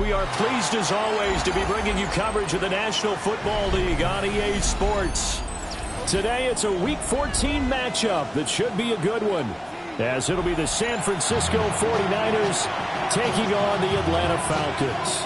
we are pleased as always to be bringing you coverage of the National Football League on EA Sports. Today it's a Week 14 matchup that should be a good one, as it'll be the San Francisco 49ers taking on the Atlanta Falcons.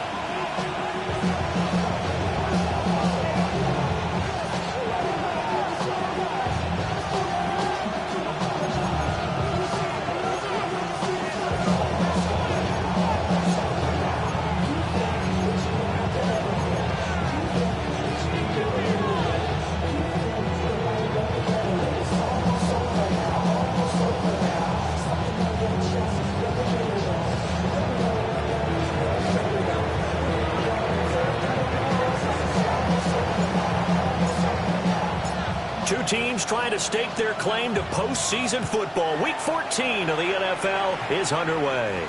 Two teams trying to stake their claim to postseason football. Week 14 of the NFL is underway.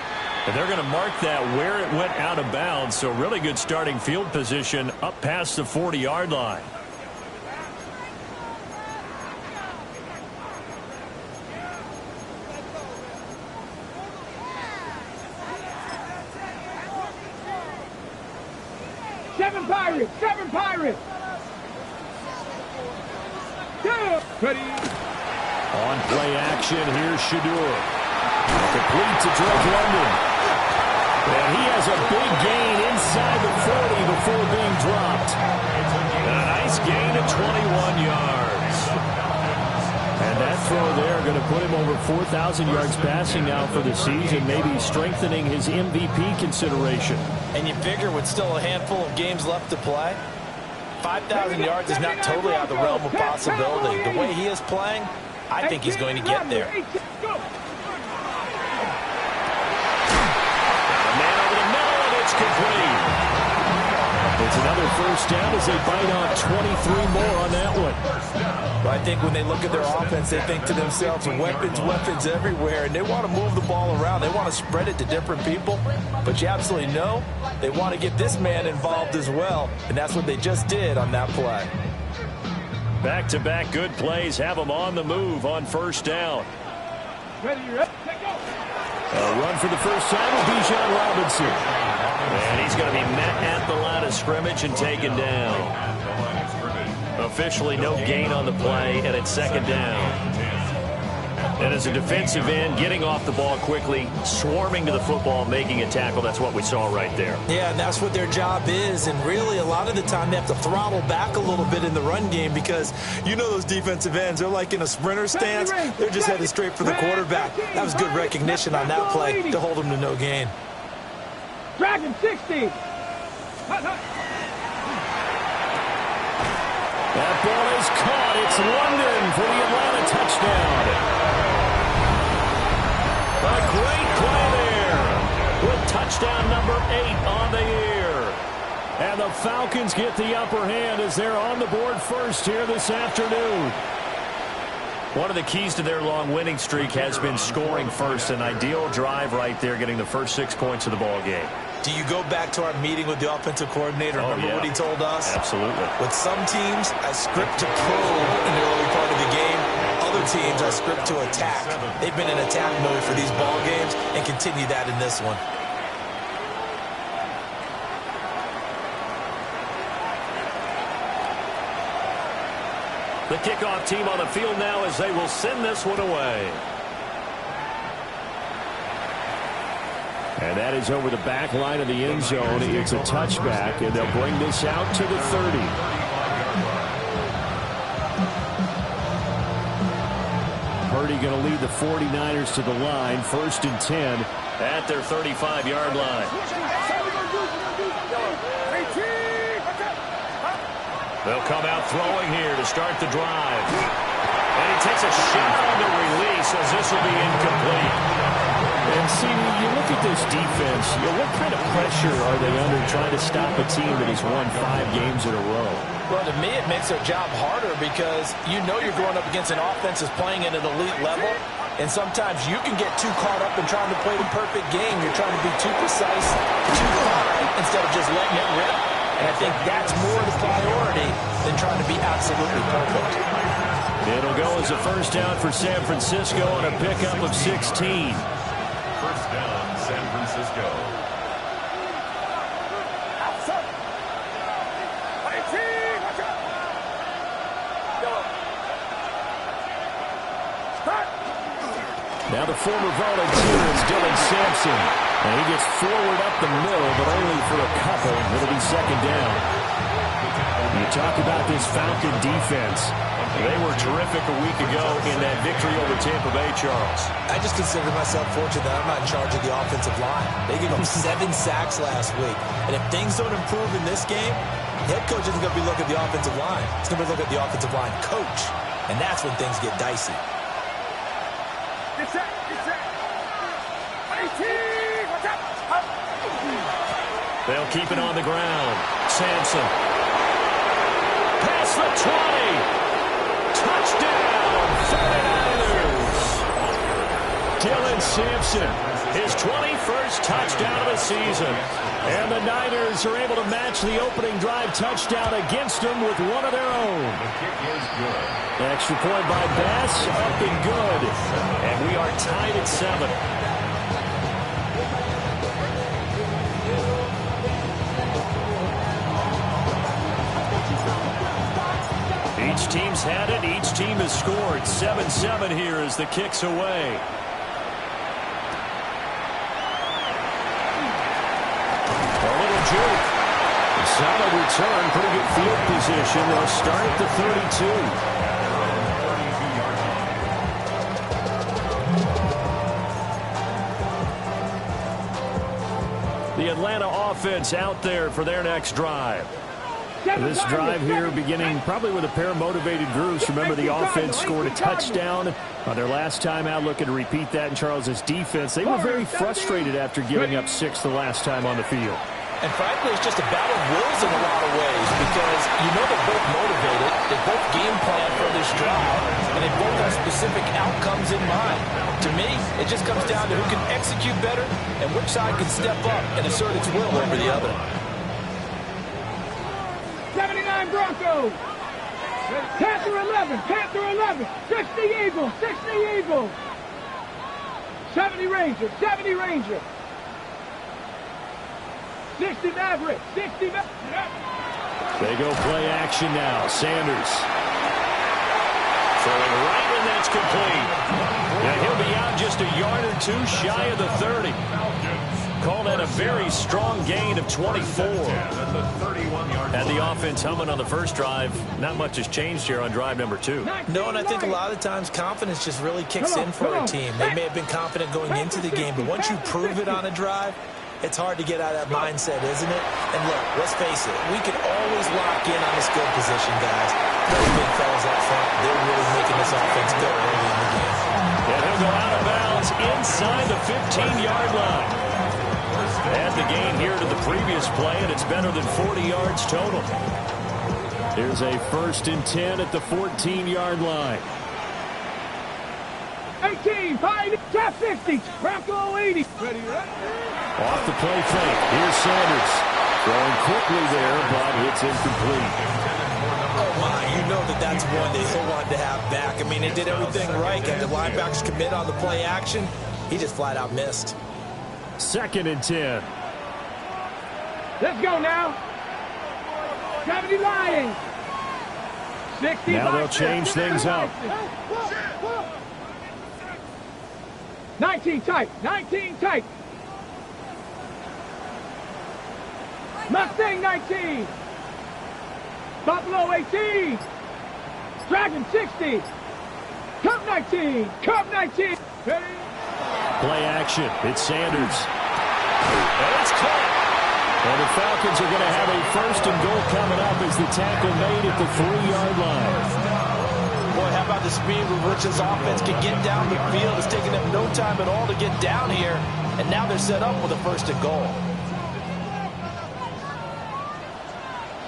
And they're going to mark that where it went out of bounds, so really good starting field position up past the 40-yard line. Seven Pirates! Ready. On play action, here's Shadur. Complete to Drake London. And he has a big gain inside the 40 before being dropped. And a nice gain of 21 yards. And that throw there going to put him over 4,000 yards passing now for the season, maybe strengthening his MVP consideration. And you figure with still a handful of games left to play, 5,000 yards is not totally out of the realm of possibility. The way he is playing, I think he's going to get there. The man over the middle, and it's complete. It's another first down as they bite on 23 more on that one. But I think when they look at their offense, they think to themselves, weapons everywhere, and they want to move the ball around. They want to spread it to different people. But you absolutely know they want to get this man involved as well, and that's what they just did on that play. Back-to-back good plays have them on the move on first down. Ready, go. A run for the first time with Bijan Robinson. And he's going to be met at the line of scrimmage and taken down. Officially no gain on the play, and it's second down. And as a defensive end, getting off the ball quickly, swarming to the football, making a tackle, that's what we saw right there. Yeah, and that's what their job is. And really, a lot of the time, they have to throttle back a little bit in the run game because you know those defensive ends, they're like in a sprinter stance. They're just headed straight for the quarterback. That was good recognition on that play to hold them to no gain. Dragon 60. That ball is caught. It's London for the Atlanta touchdown. A great play there with touchdown number 8 on the year. And the Falcons get the upper hand as they're on the board first here this afternoon. One of the keys to their long winning streak has been scoring first. An ideal drive right there, getting the first 6 points of the ball game. Do you go back to our meeting with the offensive coordinator? Remember what he told us? Absolutely. With some teams, I script to probe in the early part of the game. Other teams, I script to attack. They've been in attack mode for these ball games and continue that in this one. The kickoff team on the field now as they will send this one away. And that is over the back line of the end zone. It's a touchback, and they'll bring this out to the 30. Purdy going to lead the 49ers to the line. 1st and 10 at their 35-yard line. They'll come out throwing here to start the drive. And he takes a shot on the release as this will be incomplete. And see, you look at this defense, what kind of pressure are they under trying to stop a team that has won 5 games in a row? Well, to me, it makes their job harder because you know you're going up against an offense that's playing at an elite level, and sometimes you can get too caught up in trying to play the perfect game. You're trying to be too precise, too fine, instead of just letting it rip. And I think that's more the priority than trying to be absolutely perfect. It'll go as a first down for San Francisco on a pickup of 16. First down, San Francisco. Now the former volunteer is Dylan Sampson. And he gets forward up the middle, but only for a couple. It'll be second down. You talk about this Falcon defense. They were terrific a week ago in that victory over Tampa Bay, Charles. I just consider myself fortunate that I'm not in charge of the offensive line. They gave up 7 sacks last week. And if things don't improve in this game, the head coach isn't going to be looking at the offensive line. He's going to be looking at the offensive line coach. And that's when things get dicey. Get set. 18. What's up? They'll keep it on the ground. Sampson. Past the 20. Touchdown, 49ers. Dylan Sampson, his 21st touchdown of the season. And the Niners are able to match the opening drive touchdown against them with one of their own. Extra point by Bass, up and good. And we are tied at 7. Each team's had it. Each team has scored. 7-7 here as the kick's away. A little juke. A solid return. Pretty good field position. They'll start at the 32. The Atlanta offense out there for their next drive. This drive here beginning probably with a pair of motivated groups. Remember, the offense scored a touchdown on their last time out. Looking to repeat that in Charles's defense. They were very frustrated after giving up 6 the last time on the field. And frankly, it's just a battle of wills in a lot of ways because you know they're both motivated. They both game plan for this drive, and they both have specific outcomes in mind. To me, it just comes down to who can execute better and which side can step up and assert its will over the other. 79 Broncos. Panther 11. 60 Eagles. 70 Rangers. 60 Mavericks. They go play action now. Sanders. Throwing right, and that's complete. Now he'll be out just a yard or two shy of the 30. Call that a very strong gain of 24. And the offense humming on the first drive. Not much has changed here on drive number 2. No, and I think a lot of the times confidence just really kicks in for a team. They may have been confident going into the game, but once you prove it on a drive, it's hard to get out of that mindset, isn't it? And look, let's face it, we can always lock in on the skill position, guys. Those big fellas up front, they're really making this offense go early in the game. And he'll go out of bounds inside the 15-yard line. Add the gain here to the previous play, and it's better than 40 yards total. Here's a 1st and 10 at the 14-yard line. 18, 5, 50, Bronco 80. Ready, Off the play fake. Here's Sanders. Throwing quickly there, but it's incomplete. Oh, my. You know that's one they so wanted to have back. I mean, they did everything right. Got the linebackers commit on the play action. He just flat out missed. 2nd and 10. Let's go now. 70 Lions. 60. Now they'll change things up. 19 tight. Mustang 19. Buffalo 18. Dragon 60. Cub 19. Ready? Play action. It's Sanders. And it's caught. And the Falcons are going to have a 1st and goal coming up as the tackle made at the 3-yard line. Boy, how about the speed with which this offense can get down the field? It's taking them no time at all to get down here. And now they're set up with a 1st and goal.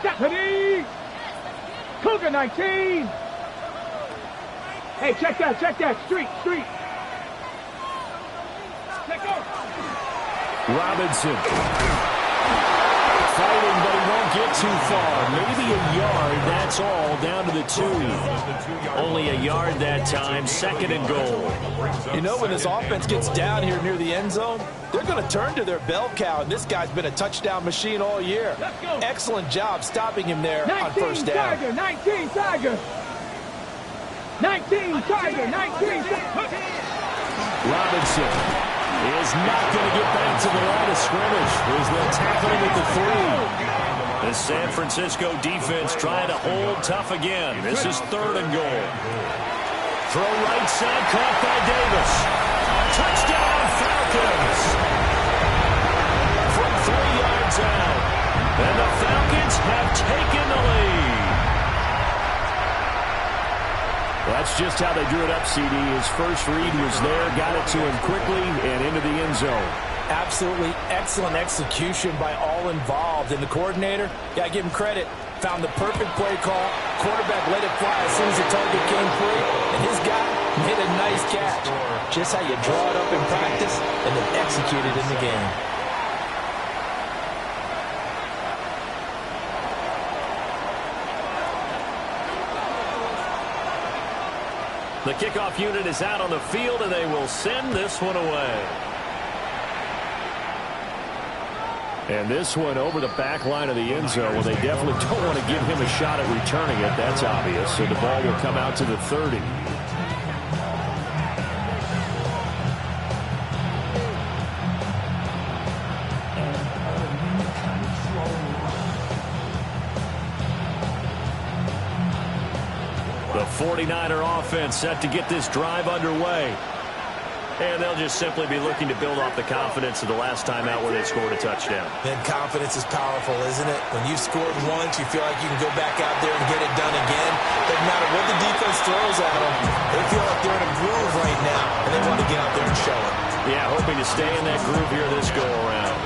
Stephanie. Cougar 19. Hey, check that. Street. Let go. Robinson. Fighting, but he won't get too far. Maybe a yard, that's all, down to the 2. Only a yard that time, 2nd and goal. You know, when this offense gets down here near the end zone, they're going to turn to their bell cow, and this guy's been a touchdown machine all year. Excellent job stopping him there on 1st down. 19 Tiger. Robinson is not going to get back to the line of scrimmage as they'll tackle him at the 3. The San Francisco defense trying to hold tough again. This is 3rd and goal. Throw right side, caught by Davis. Touchdown, Falcons! From 3 yards out. And the Falcons have taken the lead. That's just how they drew it up, CD. His first read was there, got it to him quickly, and into the end zone. Absolutely excellent execution by all involved. And the coordinator, got to give him credit, found the perfect play call. Quarterback let it fly as soon as the target came free, and his guy made a nice catch. Just how you draw it up in practice and then execute it in the game. The kickoff unit is out on the field, and they will send this one away. And this one over the back line of the end zone. Well, they definitely don't want to give him a shot at returning it. That's obvious. So the ball will come out to the 30. The 49er offense set to get this drive underway. And they'll just simply be looking to build off the confidence of the last time out where they scored a touchdown. And confidence is powerful, isn't it? When you've scored once, you feel like you can go back out there and get it done again. Doesn't matter what the defense throws at them. They feel like they're in a groove right now, and they want to get out there and show it. Yeah, hoping to stay in that groove here this go-around.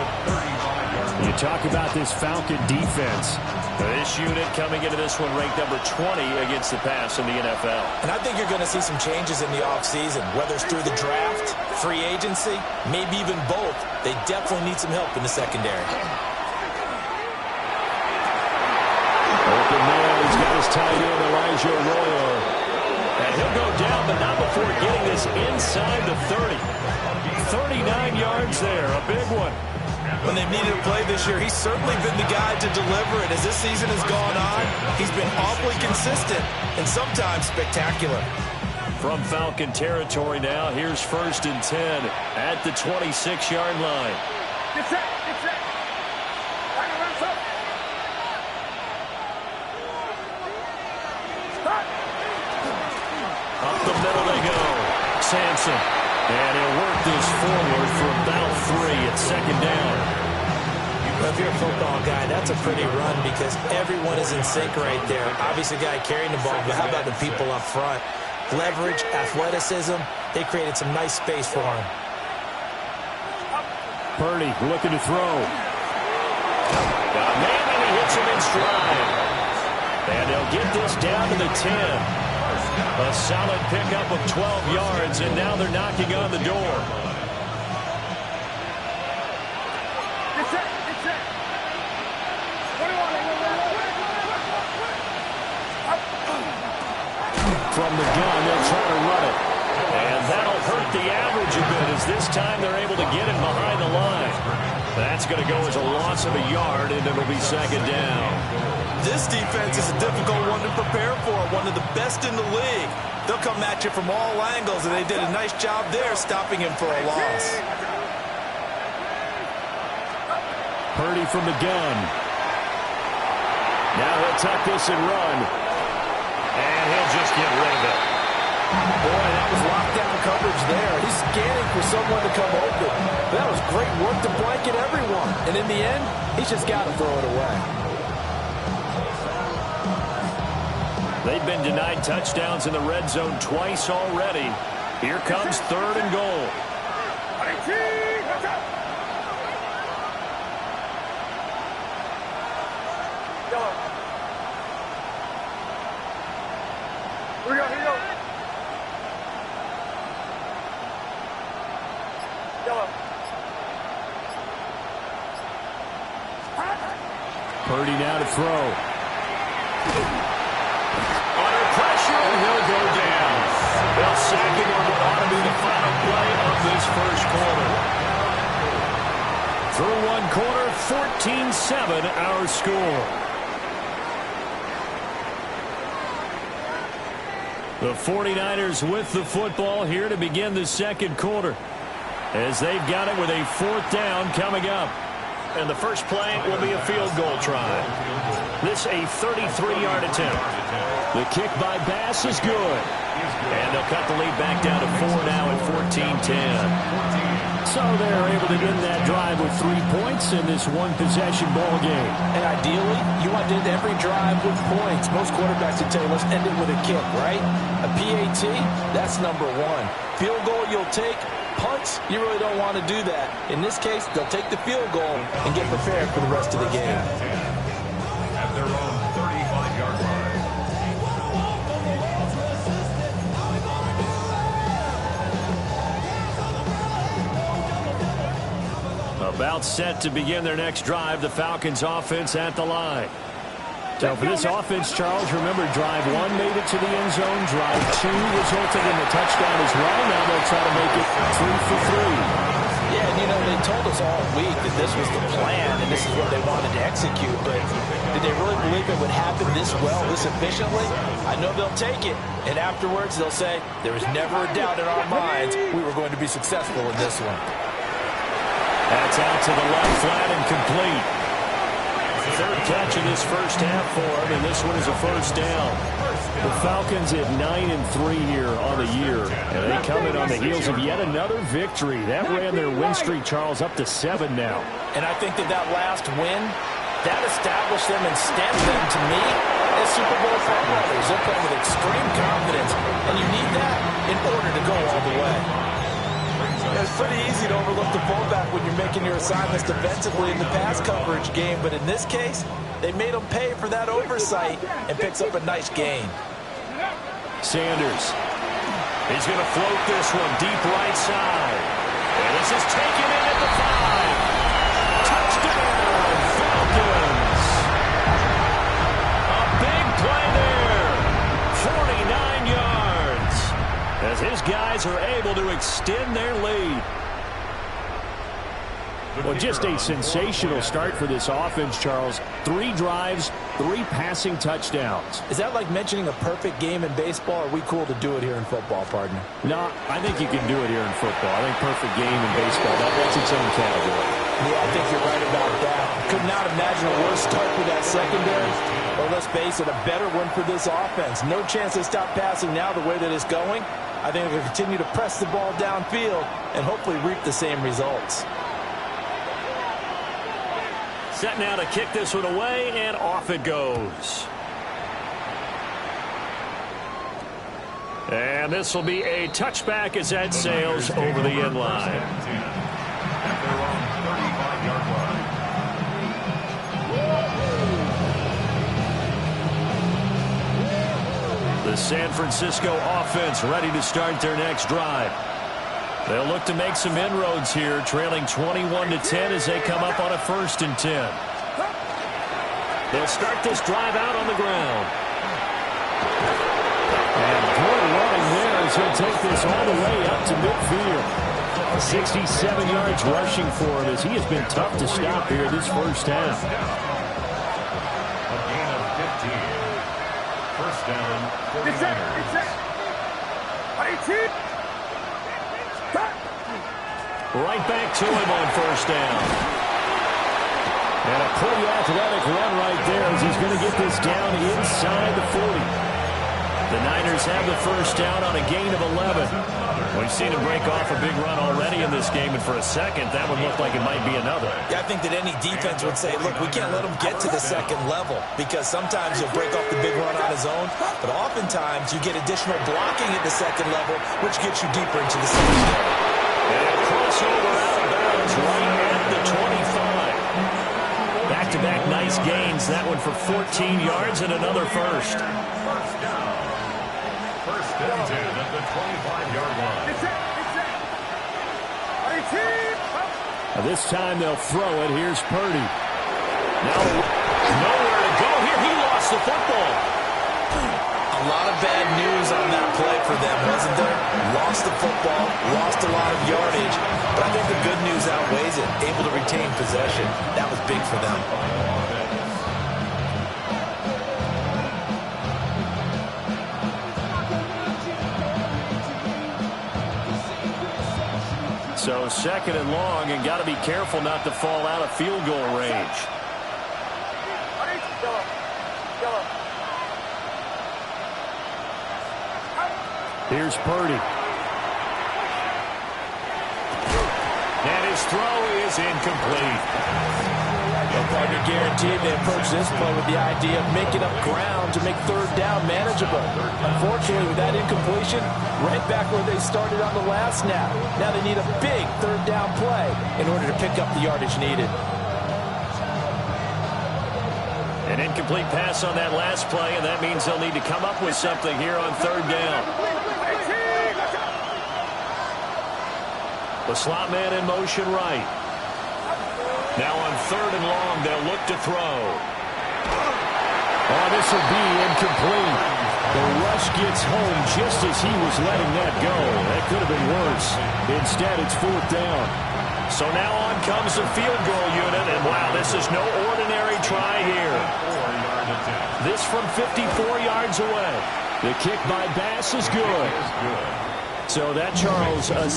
You talk about this Falcon defense. This unit coming into this one ranked number 20 against the pass in the NFL. And I think you're going to see some changes in the offseason, whether it's through the draft, free agency, maybe even both. They definitely need some help in the secondary. Open man, he's got his tight end, Elijah Arroyo. And he'll go down, but not before getting this inside the 30. 39 yards there, a big one. When they've needed a play this year, he's certainly been the guy to deliver it. As this season has gone on, he's been awfully consistent and sometimes spectacular. From Falcon territory now, here's 1st and 10 at the 26-yard line. Get set, get set. Up the middle they go. Sampson. And he'll work this forward for about 3 at 2nd down. Well, if you're a football guy, that's a pretty run because everyone is in sync right there. Obviously, the guy carrying the ball, but how about the people up front? Leverage, athleticism, they created some nice space for him. Purdy looking to throw. Got man, and he hits him in stride. And they'll get this down to the 10. A solid pickup of 12 yards, and now they're knocking on the door. Get set, get set. From the gun, they'll try to run it. And that'll hurt the average a bit as this time they're able to get him behind the line. That's going to go as a loss of a yard, and it'll be 2nd down. This defense is a difficult one to prepare for, one of the best in the league. They'll come at you from all angles, and they did a nice job there stopping him for a loss. Purdy from the gun. Now he'll tuck this and run. And he'll just get rid of it. Boy, that was lockdown coverage there. He's scanning for someone to come open. That was great work to blanket everyone. And in the end, he's just got to throw it away. They've been denied touchdowns in the red zone twice already. Here comes 3rd and goal. Here we go, here we go. Yellow. Purdy now to throw. Under pressure, and he'll go down. They'll sack him on what ought to be the final play of this first quarter. Through one quarter, 14-7 our score. The 49ers with the football here to begin the second quarter, as they've got it with a 4th down coming up. And the first play will be a field goal try. This a 33-yard attempt. The kick by Bass is good. And they'll cut the lead back down to 4 now at 14-10. So they're able to end that drive with 3 points in this one-possession ball game. And ideally, you want to end every drive with points. Most quarterbacks would tell you, let's end it with a kick, right? A PAT, that's number 1. Field goal you'll take. Punts, you really don't want to do that. In this case, they'll take the field goal and get prepared for the rest of the game. At their own 35-yard line. About set to begin their next drive, the Falcons offense at the line. So for this offense, Charles, remember, drive 1 made it to the end zone. Drive 2 resulted in the touchdown as well. Now they'll try to make it 3 for 3. Yeah, and you know, they told us all week that this was the plan and this is what they wanted to execute. But did they really believe it would happen this well, this efficiently? I know they'll take it. And afterwards, they'll say, there was never a doubt in our minds we were going to be successful in this one. That's out to the left, flat and complete. 3rd catch of this first half for him, and this one is a first down. The Falcons at 9-3 here on the year, and they come in on the heels of yet another victory. That ran their win streak, Charles, up to 7 now. And I think that last win, that established them and stamped them, to me, as Super Bowl frontrunners. They're playing with extreme confidence, and you need that in order to go all the way. It's pretty easy to overlook the fullback when you're making your assignments defensively in the pass coverage game, but in this case, they made him pay for that oversight and picks up a nice gain. Sanders. He's going to float this one deep right side. And this is taken in at the 5. Touchdown, Falcons. A big play there. 49 yards. As his guys are able to extend their lead. Well, just a sensational start for this offense, Charles. 3 drives, 3 passing touchdowns. Is that like mentioning a perfect game in baseball? Or are we cool to do it here in football, partner? No, I think you can do it here in football. I think perfect game in baseball, that's its own category. Yeah, I think you're right about that. Could not imagine a worse start for that secondary. Or let's face it, a better one for this offense. No chance to stop passing now the way that it's going. I think they'll continue to press the ball downfield and hopefully reap the same results. Set now to kick this one away, and off it goes. And this will be a touchback as that sails over the end line. The San Francisco offense ready to start their next drive. They'll look to make some inroads here, trailing 21-10 as they come up on a 1st and 10. They'll start this drive out on the ground. And good running there as he'll take this all the way up to midfield. 67 yards rushing for him as he has been tough to stop here this first half. A gain of 15. First down, 49ers. Right back to him on first down. And a pretty athletic run right there as he's going to get this down inside the 40. The Niners have the first down on a gain of 11. We've seen him break off a big run already in this game, and for a second, that would look like it might be another. Yeah, I think that any defense would say, look, we can't let him get to the second level because sometimes he'll break off the big run on his own, but oftentimes you get additional blocking at the second level, which gets you deeper into the secondary. And crossover out of bounds right at the 25. Back-to-back nice gains. That one for 14 yards and another first. First down. First and 10 at the 25-yard line. Now this time they'll throw it. Here's Purdy. Now nowhere to go here. He lost the football. A lot of bad news on that play for them, wasn't there? Lost the football, lost a lot of yardage, but I think the good news outweighs it. Able to retain possession. That was big for them. So 2nd and long, and got to be careful not to fall out of field goal range. Here's Purdy. And his throw is incomplete. Well, partner, guaranteed they approach this play with the idea of making up ground to make 3rd down manageable. Unfortunately, with that incompletion, right back where they started on the last snap. Now they need a big 3rd down play in order to pick up the yardage needed. An incomplete pass on that last play, and that means they'll need to come up with something here on 3rd down. The slot man in motion right. Now on 3rd and long, they'll look to throw. Oh, this will be incomplete. The rush gets home just as he was letting that go. That could have been worse. Instead, it's 4th down. So now on comes the field goal unit, and wow, this is no ordinary try here. This from 54 yards away. The kick by Bass is good. So that, Charles,